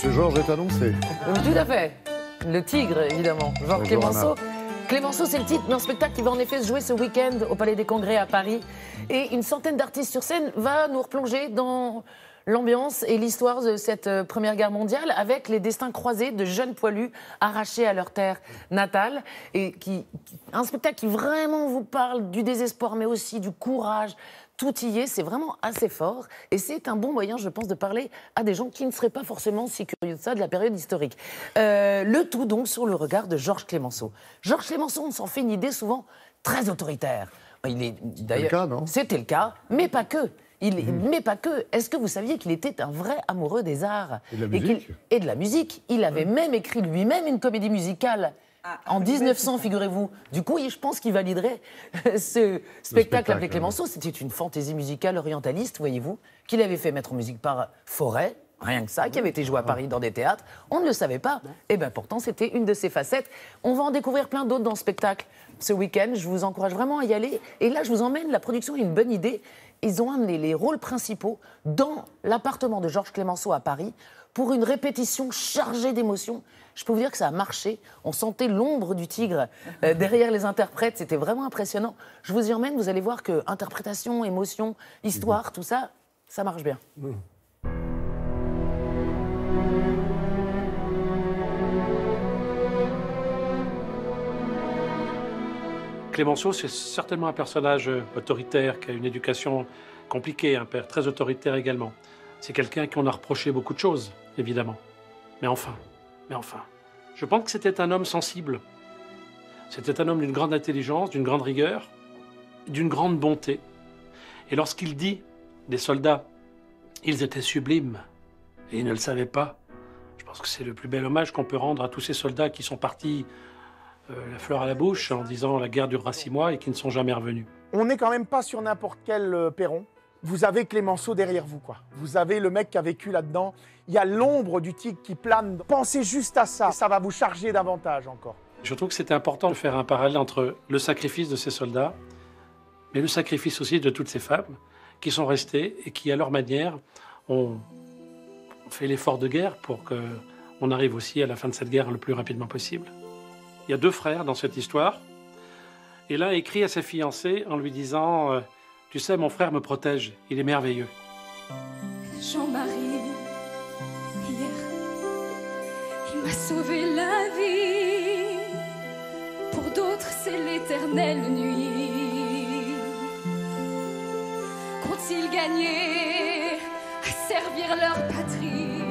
Monsieur Georges est annoncé. Tout à fait. Le tigre, évidemment. Georges Clemenceau. Anna. Clemenceau, c'est le titre d'un spectacle qui va en effet se jouer ce week-end au Palais des Congrès à Paris. Et une centaine d'artistes sur scène va nous replonger dans l'ambiance et l'histoire de cette Première Guerre mondiale avec les destins croisés de jeunes poilus arrachés à leur terre natale. Et un spectacle qui vraiment vous parle du désespoir, mais aussi du courage. Tout y est, c'est vraiment assez fort. Et c'est un bon moyen, je pense, de parler à des gens qui ne seraient pas forcément si curieux de ça, de la période historique. Le tout, donc, sur le regard de Georges Clemenceau. Georges Clemenceau, on s'en fait une idée souvent très autoritaire. C'était le cas, non ? C'était le cas, mais pas que. Mais pas que. Est-ce que vous saviez qu'il était un vrai amoureux des arts ? Et de la musique ? Et de la musique. Il avait même écrit lui-même une comédie musicale. En 1900, figurez-vous. Du coup, je pense qu'il validerait ce spectacle avec Clemenceau. C'était une fantaisie musicale orientaliste, voyez-vous, qu'il avait fait mettre en musique par Fauré, rien que ça, qui avait été joué à Paris dans des théâtres. On ne le savait pas. Et bien pourtant, c'était une de ses facettes. On va en découvrir plein d'autres dans le spectacle ce week-end. Je vous encourage vraiment à y aller. Et là, je vous emmène, la production a une bonne idée. Ils ont amené les rôles principaux dans l'appartement de Georges Clemenceau à Paris pour une répétition chargée d'émotions. Je peux vous dire que ça a marché. On sentait l'ombre du tigre derrière les interprètes. C'était vraiment impressionnant. Je vous y emmène, vous allez voir que interprétation, émotion, histoire, tout ça, ça marche bien. Clemenceau, c'est certainement un personnage autoritaire, qui a une éducation compliquée, un père très autoritaire également. C'est quelqu'un qui on a reproché beaucoup de choses, évidemment. Mais enfin, je pense que c'était un homme sensible. C'était un homme d'une grande intelligence, d'une grande rigueur, d'une grande bonté. Et lorsqu'il dit des soldats, ils étaient sublimes, et ils ne le savaient pas, je pense que c'est le plus bel hommage qu'on peut rendre à tous ces soldats qui sont partis la fleur à la bouche en disant la guerre durera 6 mois et qui ne sont jamais revenus. On n'est quand même pas sur n'importe quel perron. Vous avez Clemenceau derrière vous, quoi. Vous avez le mec qui a vécu là-dedans. Il y a l'ombre du tigre qui plane. Pensez juste à ça. Ça va vous charger davantage encore. Je trouve que c'était important de faire un parallèle entre le sacrifice de ces soldats, mais le sacrifice aussi de toutes ces femmes qui sont restées et qui, à leur manière, ont fait l'effort de guerre pour qu'on arrive aussi à la fin de cette guerre le plus rapidement possible. Il y a 2 frères dans cette histoire, et l'un écrit à sa fiancée en lui disant « Tu sais, mon frère me protège, il est merveilleux. » Jean-Marie, hier, il m'a sauvé la vie. Pour d'autres, c'est l'éternelle nuit. Qu'ont-ils gagné à servir leur patrie?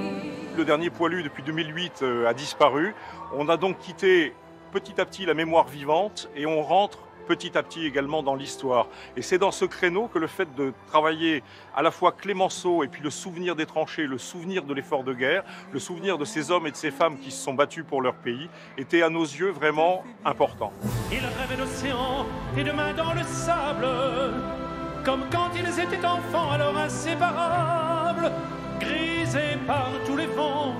Le dernier poilu depuis 2008 a disparu. On a donc quitté petit à petit la mémoire vivante et on rentre petit à petit également dans l'histoire. Et c'est dans ce créneau que le fait de travailler à la fois Clemenceau et puis le souvenir des tranchées, le souvenir de l'effort de guerre, le souvenir de ces hommes et de ces femmes qui se sont battus pour leur pays, était à nos yeux vraiment important. Ils rêvaient d'océan et de main dans le sable, comme quand ils étaient enfants alors inséparables, grisés par tous les vents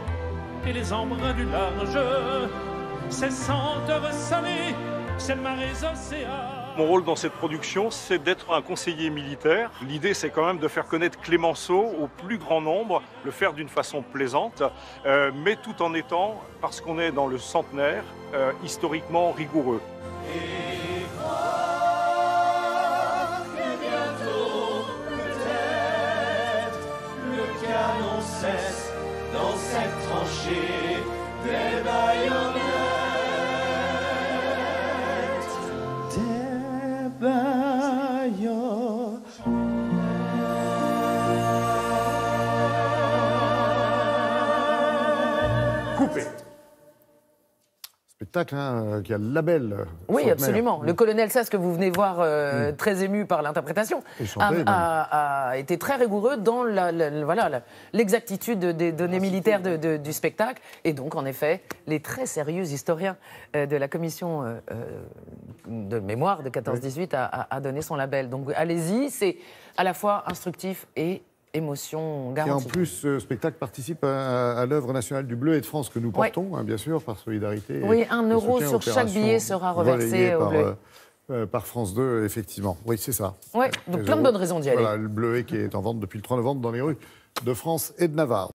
et les embruns du large. Ces senteurs salées, ces marées océanes. Mon rôle dans cette production, c'est d'être un conseiller militaire. L'idée, c'est quand même de faire connaître Clemenceau au plus grand nombre, le faire d'une façon plaisante, mais tout en étant, parce qu'on est dans le centenaire, historiquement rigoureux. Et croire que bientôt, peut-être, le canon cesse dans cette tranchée des baïonnettes. Coupé. Spectacle qui a le label. Oui, centenaire. absolument. Le colonel Sass, que vous venez voir très ému par l'interprétation, a été très rigoureux dans l'exactitude des données militaires du spectacle. Et donc, en effet, les très sérieux historiens de la commission de mémoire de 14-18 a donné son label. Donc, allez-y, c'est à la fois instructif et émotion garantie. Et en plus, ce spectacle participe à l'œuvre nationale du Bleu et de France que nous portons, bien sûr, par solidarité. Oui, 1 euro sur chaque billet sera reversé au Bleu. Par France 2, effectivement. Oui, c'est ça. Oui, donc plein de bonnes raisons d'y aller. Voilà, le Bleuet qui est en vente depuis le 3 novembre dans les rues de France et de Navarre.